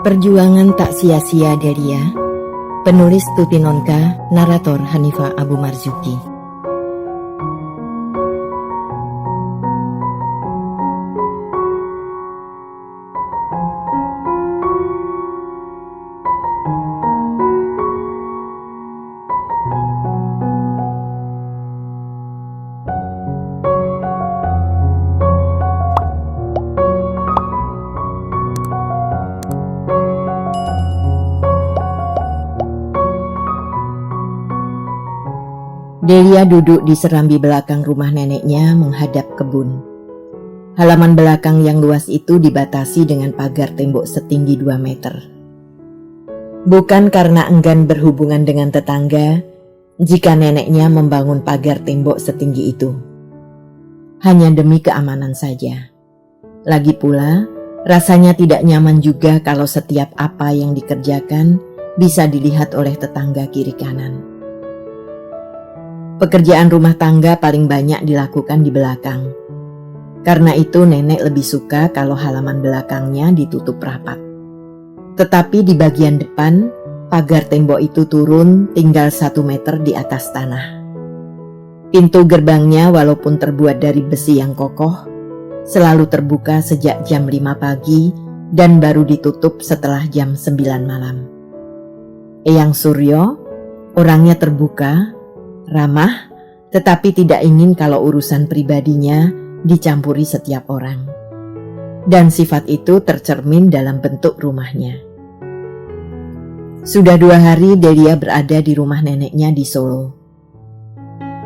Perjuangan tak sia-sia Delia. Penulis Tuti Nonka, narator Hanifah Abu Marzuki. Delia duduk di serambi belakang rumah neneknya menghadap kebun. Halaman belakang yang luas itu dibatasi dengan pagar tembok setinggi 2 meter. Bukan karena enggan berhubungan dengan tetangga jika neneknya membangun pagar tembok setinggi itu. Hanya demi keamanan saja. Lagi pula, rasanya tidak nyaman juga kalau setiap apa yang dikerjakan bisa dilihat oleh tetangga kiri kanan. Pekerjaan rumah tangga paling banyak dilakukan di belakang. Karena itu nenek lebih suka kalau halaman belakangnya ditutup rapat. Tetapi di bagian depan, pagar tembok itu turun tinggal 1 meter di atas tanah. Pintu gerbangnya walaupun terbuat dari besi yang kokoh, selalu terbuka sejak jam 5 pagi dan baru ditutup setelah jam 9 malam. Eyang Suryo, orangnya terbuka, ramah, tetapi tidak ingin kalau urusan pribadinya dicampuri setiap orang. Dan sifat itu tercermin dalam bentuk rumahnya. Sudah 2 hari Delia berada di rumah neneknya di Solo.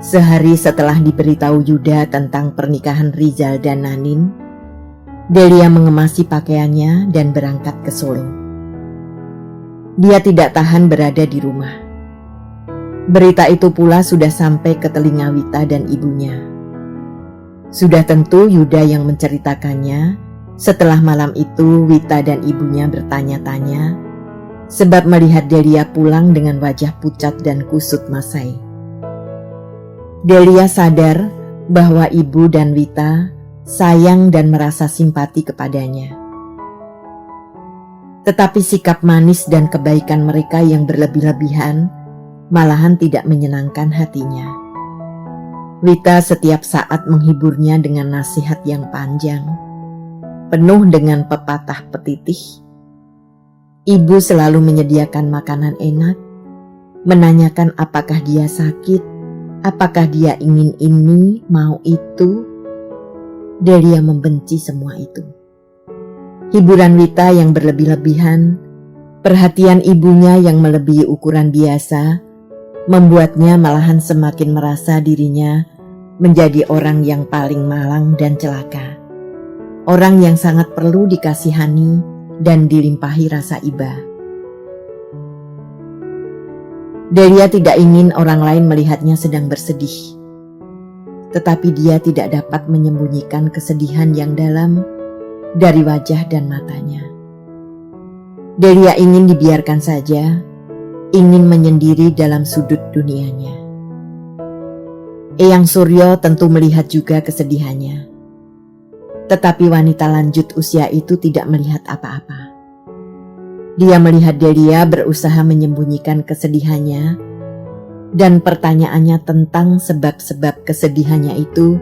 Sehari setelah diberitahu Yuda tentang pernikahan Rizal dan Nanin, Delia mengemasi pakaiannya dan berangkat ke Solo. Dia tidak tahan berada di rumah. Berita itu pula sudah sampai ke telinga Wita dan ibunya. Sudah tentu Yuda yang menceritakannya. Setelah malam itu Wita dan ibunya bertanya-tanya, sebab melihat Delia pulang dengan wajah pucat dan kusut masai. Delia sadar bahwa ibu dan Wita sayang dan merasa simpati kepadanya. Tetapi sikap manis dan kebaikan mereka yang berlebih-lebihan malahan tidak menyenangkan hatinya. Wita setiap saat menghiburnya dengan nasihat yang panjang, penuh dengan pepatah petitih. Ibu selalu menyediakan makanan enak, menanyakan apakah dia sakit, apakah dia ingin ini, mau itu. Delia membenci semua itu. Hiburan Wita yang berlebih-lebihan, perhatian ibunya yang melebihi ukuran biasa, membuatnya malahan semakin merasa dirinya menjadi orang yang paling malang dan celaka. Orang yang sangat perlu dikasihani dan dilimpahi rasa iba. Delia tidak ingin orang lain melihatnya sedang bersedih. Tetapi dia tidak dapat menyembunyikan kesedihan yang dalam dari wajah dan matanya. Delia ingin dibiarkan saja, ingin menyendiri dalam sudut dunianya. Eyang Suryo tentu melihat juga kesedihannya. Tetapi wanita lanjut usia itu tidak melihat apa-apa. Dia melihat Delia berusaha menyembunyikan kesedihannya, dan pertanyaannya tentang sebab-sebab kesedihannya itu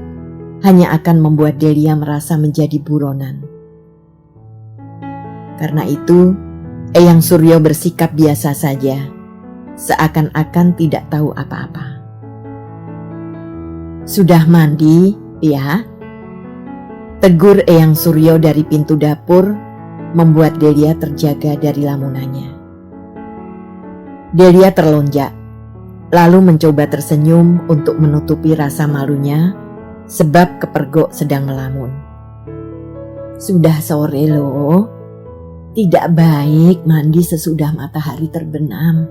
hanya akan membuat Delia merasa menjadi buronan. Karena itu, Eyang Suryo bersikap biasa saja, seakan-akan tidak tahu apa-apa. "Sudah mandi, ya?" tegur Eyang Suryo dari pintu dapur, membuat Delia terjaga dari lamunannya. Delia terlonjak, lalu mencoba tersenyum untuk menutupi rasa malunya sebab kepergok sedang melamun. "Sudah sore loh, tidak baik mandi sesudah matahari terbenam,"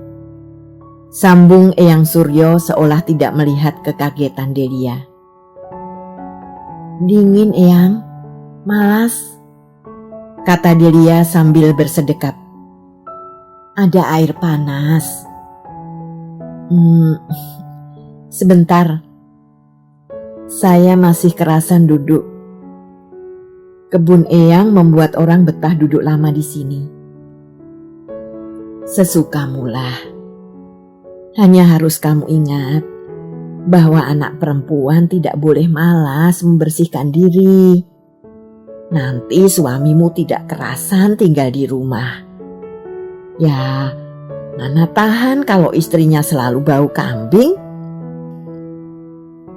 sambung Eyang Suryo seolah tidak melihat kekagetan Delia. "Dingin Eyang, malas," kata Delia sambil bersedekap. "Ada air panas." Sebentar, saya masih kerasan duduk. Kebun Eyang membuat orang betah duduk lama di sini. Sesukamulah. Hanya harus kamu ingat bahwa anak perempuan tidak boleh malas membersihkan diri. Nanti suamimu tidak kerasan tinggal di rumah. Ya, mana tahan kalau istrinya selalu bau kambing?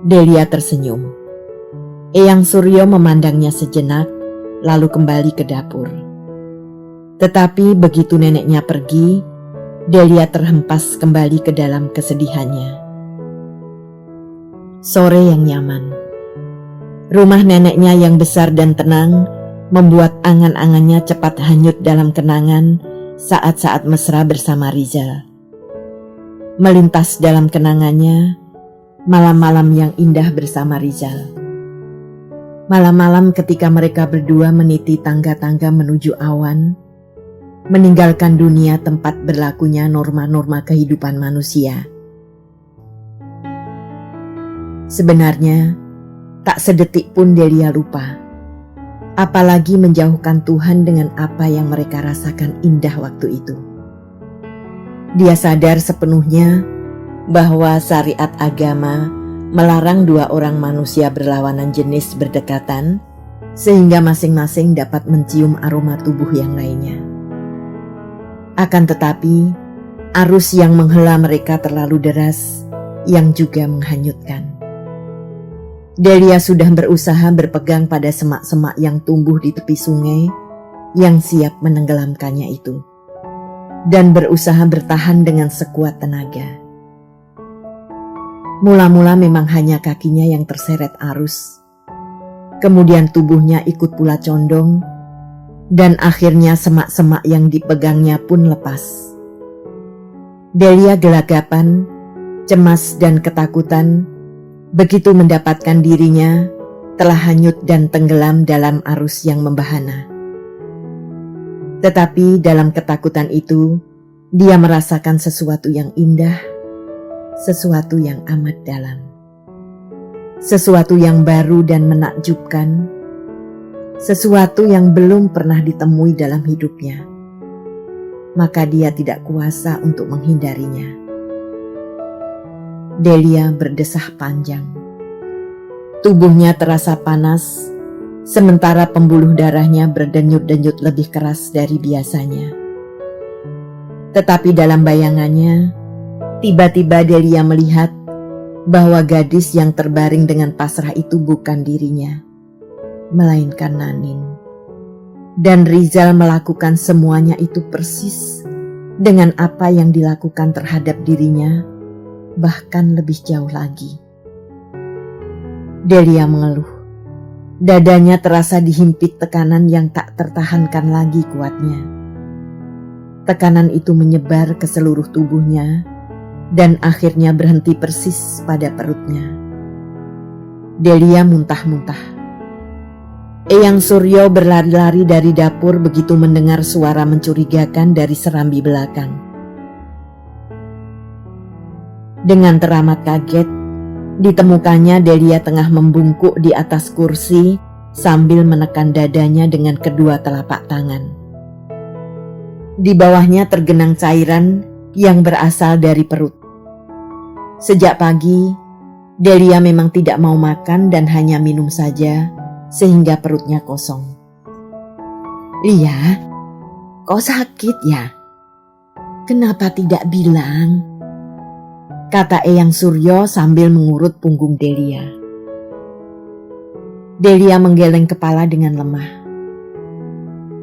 Delia tersenyum. Eyang Suryo memandangnya sejenak, lalu kembali ke dapur. Tetapi begitu neneknya pergi, Delia terhempas kembali ke dalam kesedihannya. Sore yang nyaman. Rumah neneknya yang besar dan tenang membuat angan-angannya cepat hanyut dalam kenangan saat-saat mesra bersama Rizal. Melintas dalam kenangannya malam-malam yang indah bersama Rizal. Malam-malam ketika mereka berdua meniti tangga-tangga menuju awan, meninggalkan dunia tempat berlakunya norma-norma kehidupan manusia. Sebenarnya, tak sedetik pun Delia lupa, apalagi menjauhkan Tuhan dengan apa yang mereka rasakan indah waktu itu. Dia sadar sepenuhnya bahwa syariat agama melarang dua orang manusia berlawanan jenis berdekatan, sehingga masing-masing dapat mencium aroma tubuh yang lainnya. Akan tetapi, arus yang menghela mereka terlalu deras, yang juga menghanyutkan. Delia sudah berusaha berpegang pada semak-semak yang tumbuh di tepi sungai, yang siap menenggelamkannya itu, dan berusaha bertahan dengan sekuat tenaga. Mula-mula memang hanya kakinya yang terseret arus, kemudian tubuhnya ikut pula condong, dan akhirnya semak-semak yang dipegangnya pun lepas. Delia gelagapan, cemas dan ketakutan begitu mendapatkan dirinya telah hanyut dan tenggelam dalam arus yang membahana. Tetapi dalam ketakutan itu, dia merasakan sesuatu yang indah, sesuatu yang amat dalam, sesuatu yang baru dan menakjubkan, sesuatu yang belum pernah ditemui dalam hidupnya. Maka dia tidak kuasa untuk menghindarinya. Delia berdesah panjang. Tubuhnya terasa panas, sementara pembuluh darahnya berdenyut-denyut lebih keras dari biasanya. Tetapi dalam bayangannya, tiba-tiba Delia melihat bahwa gadis yang terbaring dengan pasrah itu bukan dirinya, melainkan Nanin. Dan Rizal melakukan semuanya itu persis dengan apa yang dilakukan terhadap dirinya, bahkan lebih jauh lagi. Delia mengeluh. Dadanya terasa dihimpit tekanan yang tak tertahankan lagi kuatnya. Tekanan itu menyebar ke seluruh tubuhnya dan akhirnya berhenti persis pada perutnya. Delia muntah-muntah. Eyang Suryo berlari-lari dari dapur begitu mendengar suara mencurigakan dari serambi belakang. Dengan teramat kaget, ditemukannya Delia tengah membungkuk di atas kursi sambil menekan dadanya dengan kedua telapak tangan. Di bawahnya tergenang cairan yang berasal dari perut. Sejak pagi, Delia memang tidak mau makan dan hanya minum saja, sehingga perutnya kosong. "Lia, kau sakit ya? Kenapa tidak bilang?" kata Eyang Suryo sambil mengurut punggung Delia. Delia menggeleng kepala dengan lemah.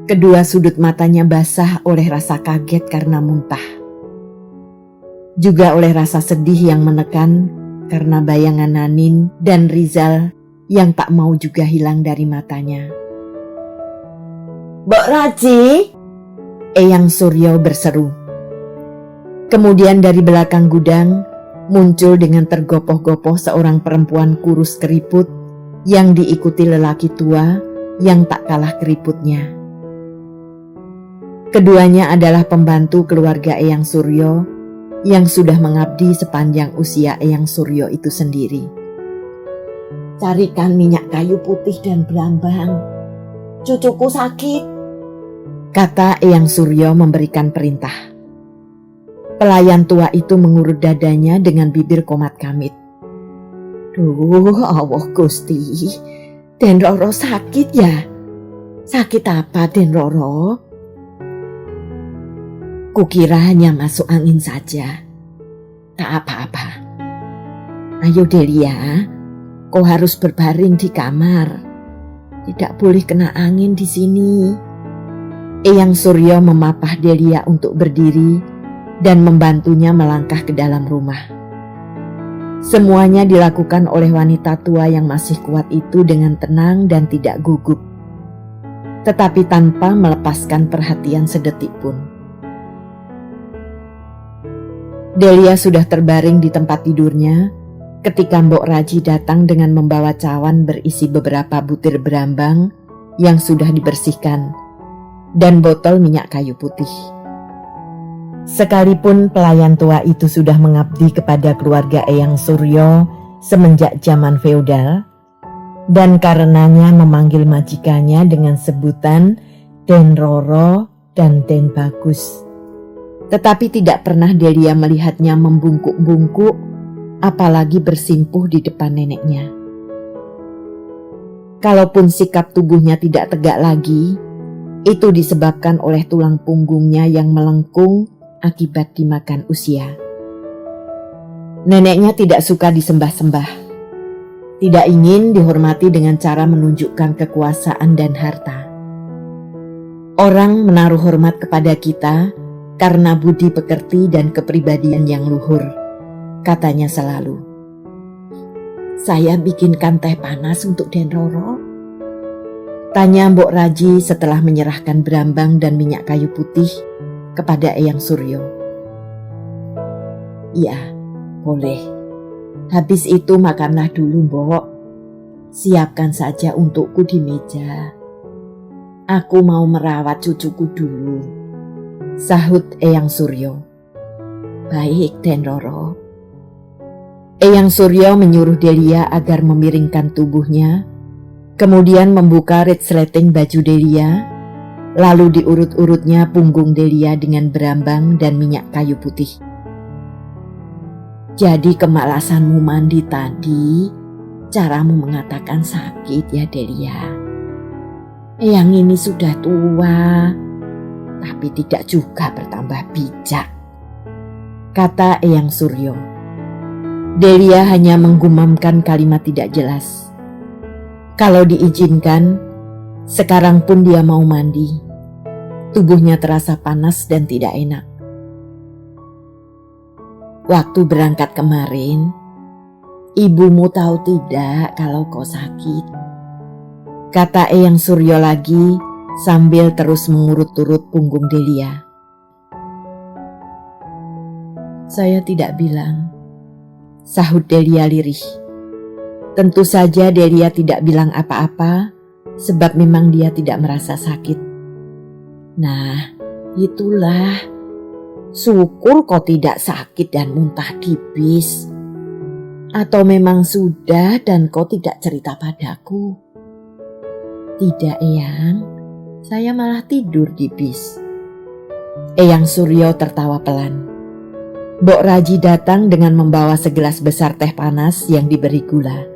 Kedua sudut matanya basah oleh rasa kaget karena muntah. Juga oleh rasa sedih yang menekan karena bayangan Nanin dan Rizal yang tak mau juga hilang dari matanya. "Mbok Raji!" Eyang Suryo berseru. Kemudian dari belakang gudang muncul dengan tergopoh-gopoh seorang perempuan kurus keriput yang diikuti lelaki tua yang tak kalah keriputnya. Keduanya adalah pembantu keluarga Eyang Suryo yang sudah mengabdi sepanjang usia Eyang Suryo itu sendiri. "Carikan minyak kayu putih dan berambang. Cucuku sakit," kata Eyang Suryo memberikan perintah. Pelayan tua itu mengurut dadanya dengan bibir komat kamit. Duh, Allah Gusti, Den Roro sakit ya? Sakit apa, Den Roro? Kukira hanya masuk angin saja. Tak apa-apa. Ayo Delia, kau harus berbaring di kamar. Tidak boleh kena angin di sini. Eyang Suryo memapah Delia untuk berdiri dan membantunya melangkah ke dalam rumah. Semuanya dilakukan oleh wanita tua yang masih kuat itu dengan tenang dan tidak gugup, tetapi tanpa melepaskan perhatian sedetik pun. Delia sudah terbaring di tempat tidurnya ketika Mbok Raji datang dengan membawa cawan berisi beberapa butir berambang yang sudah dibersihkan dan botol minyak kayu putih. Sekalipun pelayan tua itu sudah mengabdi kepada keluarga Eyang Suryo semenjak zaman feodal, dan karenanya memanggil majikannya dengan sebutan Den Roro dan Den Bagus. Tetapi tidak pernah Delia melihatnya membungkuk-bungkuk, apalagi bersimpuh di depan neneknya. Kalaupun sikap tubuhnya tidak tegak lagi, itu disebabkan oleh tulang punggungnya yang melengkung akibat dimakan usia. Neneknya tidak suka disembah-sembah, tidak ingin dihormati dengan cara menunjukkan kekuasaan dan harta. Orang menaruh hormat kepada kita karena budi pekerti dan kepribadian yang luhur, katanya selalu. Saya bikinkan teh panas untuk Den Roro? Tanya Mbok Raji setelah menyerahkan berambang dan minyak kayu putih kepada Eyang Suryo. Iya, boleh. Habis itu makanlah dulu, Mbok. Siapkan saja untukku di meja. Aku mau merawat cucuku dulu, sahut Eyang Suryo. Baik, Den Roro. Eyang Suryo menyuruh Delia agar memiringkan tubuhnya, kemudian membuka resleting baju Delia, lalu diurut-urutnya punggung Delia dengan berambang dan minyak kayu putih. Jadi kemalasanmu mandi tadi, caramu mengatakan sakit ya Delia. Eyang ini sudah tua, tapi tidak juga bertambah bijak, kata Eyang Suryo. Delia hanya menggumamkan kalimat tidak jelas. Kalau diizinkan, sekarang pun dia mau mandi. Tubuhnya terasa panas dan tidak enak. Waktu berangkat kemarin, ibumu tahu tidak kalau kau sakit, kata Eyang Suryo lagi sambil terus mengurut-urut punggung Delia. Saya tidak bilang, sahut Delia lirih. Tentu saja Delia tidak bilang apa-apa, sebab memang dia tidak merasa sakit. Nah, itulah. Syukur kau tidak sakit dan muntah di bis. Atau memang sudah dan kau tidak cerita padaku? Tidak, Eyang. Saya malah tidur di bis. Eyang Suryo tertawa pelan. Mbok Raji datang dengan membawa segelas besar teh panas yang diberi gula.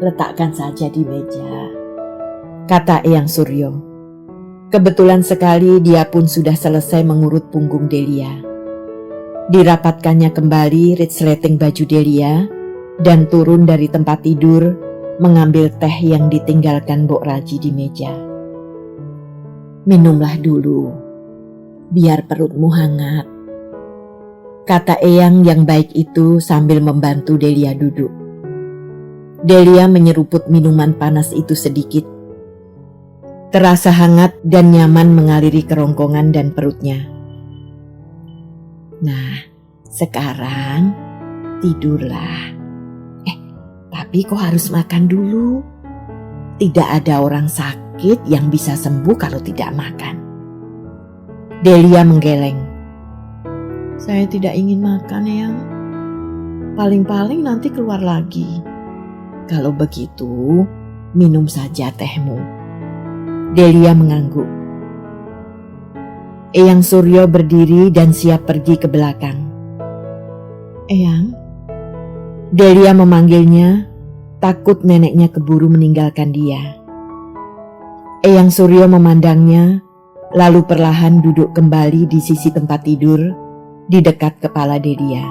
Letakkan saja di meja, kata Eyang Suryo. Kebetulan sekali dia pun sudah selesai mengurut punggung Delia. Dirapatkannya kembali resleting baju Delia dan turun dari tempat tidur mengambil teh yang ditinggalkan Mbok Raji di meja. Minumlah dulu, biar perutmu hangat, kata Eyang yang baik itu sambil membantu Delia duduk. Delia menyeruput minuman panas itu sedikit. Terasa hangat dan nyaman mengaliri kerongkongan dan perutnya. Nah, sekarang tidurlah. Tapi kau harus makan dulu. Tidak ada orang sakit yang bisa sembuh kalau tidak makan. Delia menggeleng. Saya tidak ingin makan, Eyang. Paling-paling nanti keluar lagi. Kalau begitu, minum saja tehmu. Delia mengangguk. Eyang Suryo berdiri dan siap pergi ke belakang. "Eyang?" Delia memanggilnya, takut neneknya keburu meninggalkan dia. Eyang Suryo memandangnya, lalu perlahan duduk kembali di sisi tempat tidur, di dekat kepala Delia.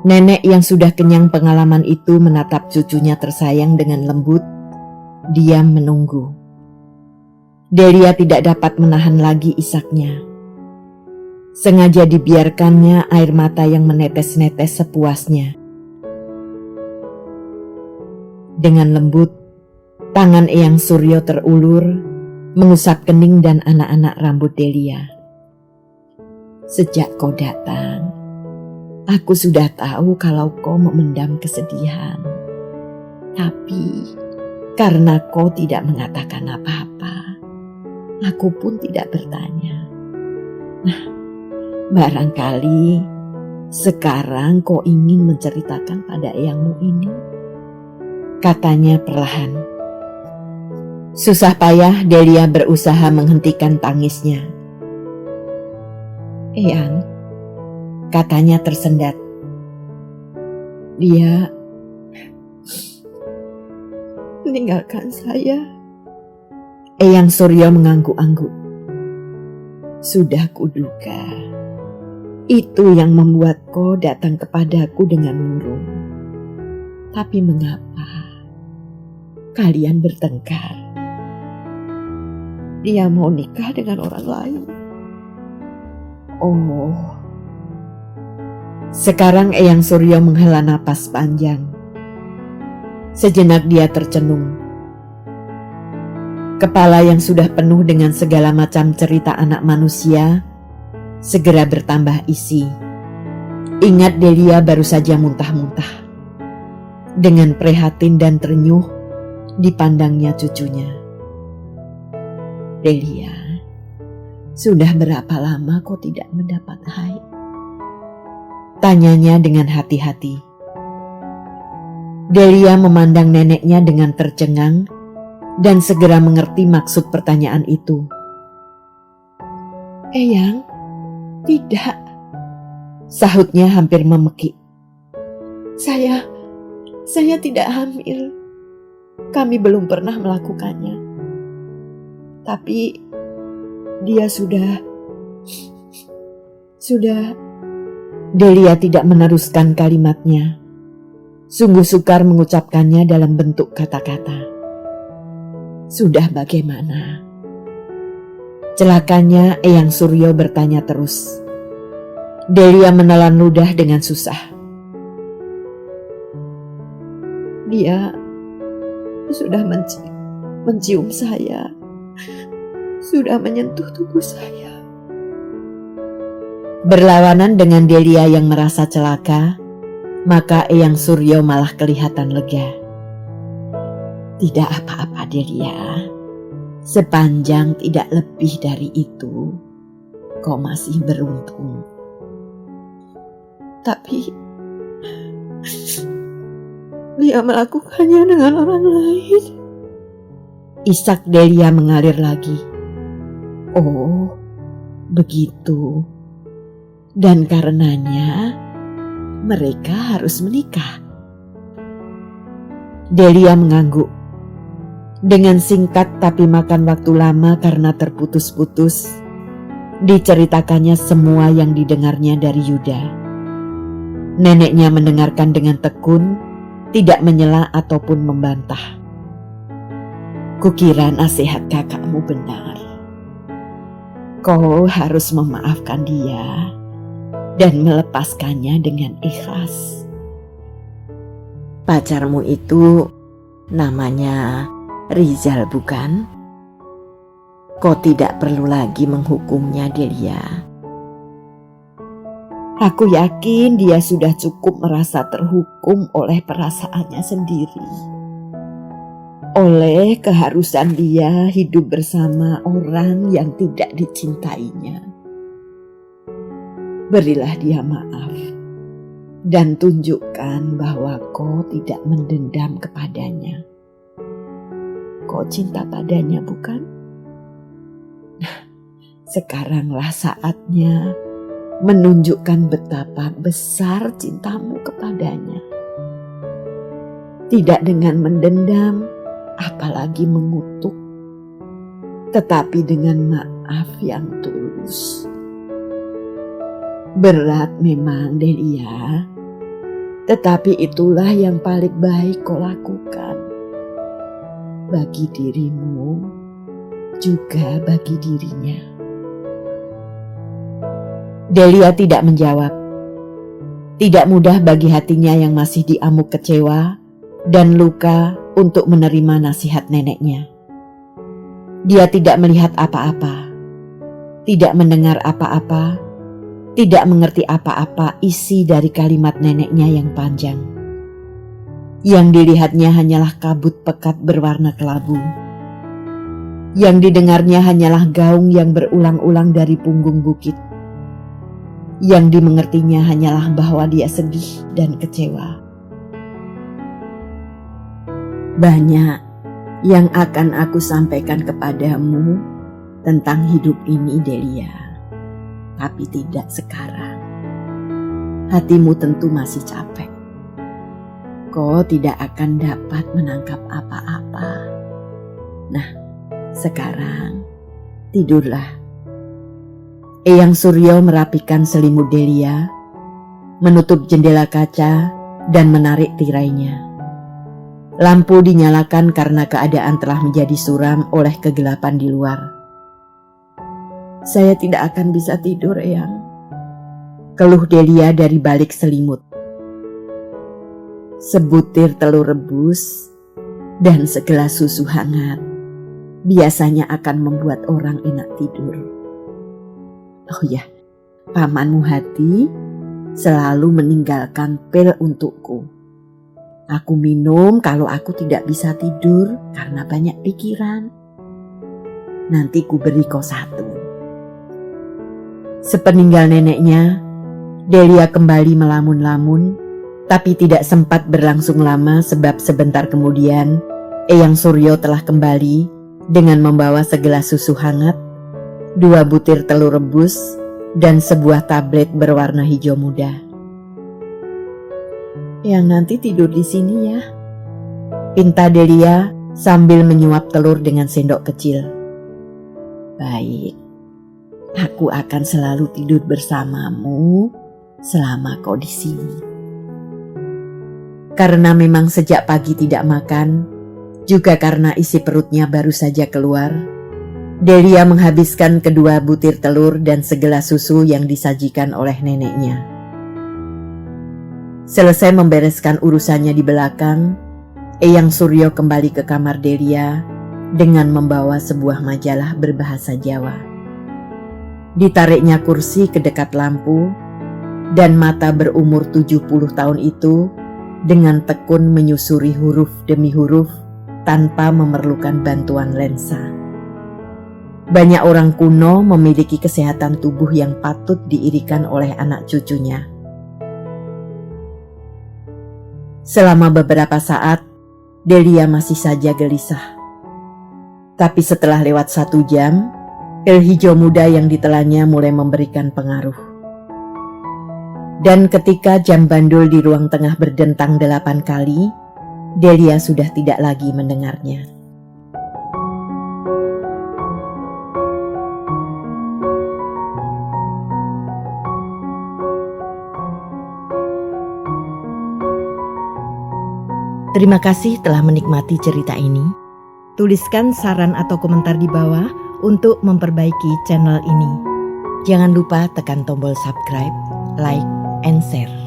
Nenek yang sudah kenyang pengalaman itu menatap cucunya tersayang dengan lembut, diam menunggu. Delia tidak dapat menahan lagi isaknya. Sengaja dibiarkannya air mata yang menetes-netes sepuasnya. Dengan lembut, tangan Eyang Suryo terulur, mengusap kening dan anak-anak rambut Delia. "Sejak kau datang, aku sudah tahu kalau kau memendam kesedihan. Tapi karena kau tidak mengatakan apa-apa, aku pun tidak bertanya. Nah, barangkali sekarang kau ingin menceritakan pada eyangmu ini," katanya perlahan. Susah payah Delia berusaha menghentikan tangisnya. "Eyang," katanya tersendat, "dia meninggalkan saya." Eyang Suryo mengangguk-angguk. "Sudah kuduga. Itu yang membuat kau datang kepadaku dengan murung. Tapi mengapa kalian bertengkar? Dia mau nikah dengan orang lain." "Oh." Sekarang Eyang Suryo menghela napas panjang. Sejenak dia tercenung. Kepala yang sudah penuh dengan segala macam cerita anak manusia segera bertambah isi. Ingat Delia baru saja muntah-muntah. Dengan prihatin dan terenyuh dipandangnya cucunya. "Delia, sudah berapa lama kau tidak mendapat haid?" tanyanya dengan hati-hati. Delia memandang neneknya dengan tercengang dan segera mengerti maksud pertanyaan itu. "Eyang, tidak," sahutnya hampir memekik. Saya tidak hamil. Kami belum pernah melakukannya. Tapi dia sudah. Delia tidak meneruskan kalimatnya. Sungguh sukar mengucapkannya dalam bentuk kata-kata. "Sudah bagaimana?" Celakanya Eyang Suryo bertanya terus. Delia menelan ludah dengan susah. "Dia sudah mencium saya, sudah menyentuh tubuh saya." Berlawanan dengan Delia yang merasa celaka, maka Eyang Suryo malah kelihatan lega. "Tidak apa-apa Delia, sepanjang tidak lebih dari itu, kau masih beruntung. Tapi dia melakukannya dengan orang lain." Isak Delia mengalir lagi. "Oh, begitu. Dan karenanya mereka harus menikah." Delia mengangguk. Dengan singkat tapi makan waktu lama karena terputus-putus, diceritakannya semua yang didengarnya dari Yuda. Neneknya mendengarkan dengan tekun, tidak menyela ataupun membantah. "Kukira nasihat kakakmu benar. Kau harus memaafkan dia dan melepaskannya dengan ikhlas. Pacarmu itu namanya Rizal, bukan? Kau tidak perlu lagi menghukumnya, Delia. Aku yakin dia sudah cukup merasa terhukum oleh perasaannya sendiri, oleh keharusan dia hidup bersama orang yang tidak dicintainya. Berilah dia maaf dan tunjukkan bahwa kau tidak mendendam kepadanya. Kau cinta padanya, bukan? Nah, Sekaranglah saatnya menunjukkan betapa besar cintamu kepadanya. Tidak dengan mendendam, apalagi mengutuk, tetapi dengan maaf yang tulus. Berat memang, Delia, tetapi itulah yang paling baik kau lakukan. Bagi dirimu, juga bagi dirinya. Delia tidak menjawab. Tidak mudah bagi hatinya yang masih diamuk kecewa dan luka untuk menerima nasihat neneknya. Dia tidak melihat apa-apa, tidak mendengar apa-apa, tidak mengerti apa-apa isi dari kalimat neneknya yang panjang. Yang dilihatnya hanyalah kabut pekat berwarna kelabu. Yang didengarnya hanyalah gaung yang berulang-ulang dari punggung bukit. Yang dimengertinya hanyalah bahwa dia sedih dan kecewa. Banyak yang akan aku sampaikan kepadamu tentang hidup ini, Delia. Tapi tidak sekarang. Hatimu tentu masih capek. Kau tidak akan dapat menangkap apa-apa. Nah, sekarang tidurlah. Eyang Suryo merapikan selimut Delia, menutup jendela kaca dan menarik tirainya. Lampu dinyalakan karena keadaan telah menjadi suram oleh kegelapan di luar. Saya tidak akan bisa tidur, Eyang, keluh Delia dari balik selimut. Sebutir telur rebus dan segelas susu hangat biasanya akan membuat orang enak tidur. Oh ya, pamanmu Hati selalu meninggalkan pil untukku. Aku minum kalau aku tidak bisa tidur karena banyak pikiran. Nanti ku beri kau satu. Sepeninggal neneknya, Delia kembali melamun-lamun, tapi tidak sempat berlangsung lama sebab sebentar kemudian Eyang Suryo telah kembali dengan membawa segelas susu hangat, 2 butir telur rebus, dan sebuah tablet berwarna hijau muda. Yang nanti tidur di sini ya, pinta Delia sambil menyuap telur dengan sendok kecil. Baik, aku akan selalu tidur bersamamu selama kau di sini. Karena memang sejak pagi tidak makan, juga karena isi perutnya baru saja keluar, Delia menghabiskan kedua butir telur dan segelas susu yang disajikan oleh neneknya. Selesai membereskan urusannya di belakang, Eyang Suryo kembali ke kamar Delia dengan membawa sebuah majalah berbahasa Jawa. Ditariknya kursi ke dekat lampu, dan mata berumur 70 tahun itu dengan tekun menyusuri huruf demi huruf tanpa memerlukan bantuan lensa. Banyak orang kuno memiliki kesehatan tubuh yang patut diirikan oleh anak cucunya. Selama beberapa saat, Delia masih saja gelisah. Tapi setelah lewat 1 jam, pil hijau muda yang ditelannya mulai memberikan pengaruh. Dan ketika jam bandul di ruang tengah berdentang 8 kali, Delia sudah tidak lagi mendengarnya. Terima kasih telah menikmati cerita ini. Tuliskan saran atau komentar di bawah untuk memperbaiki channel ini. Jangan lupa tekan tombol subscribe, like, and share.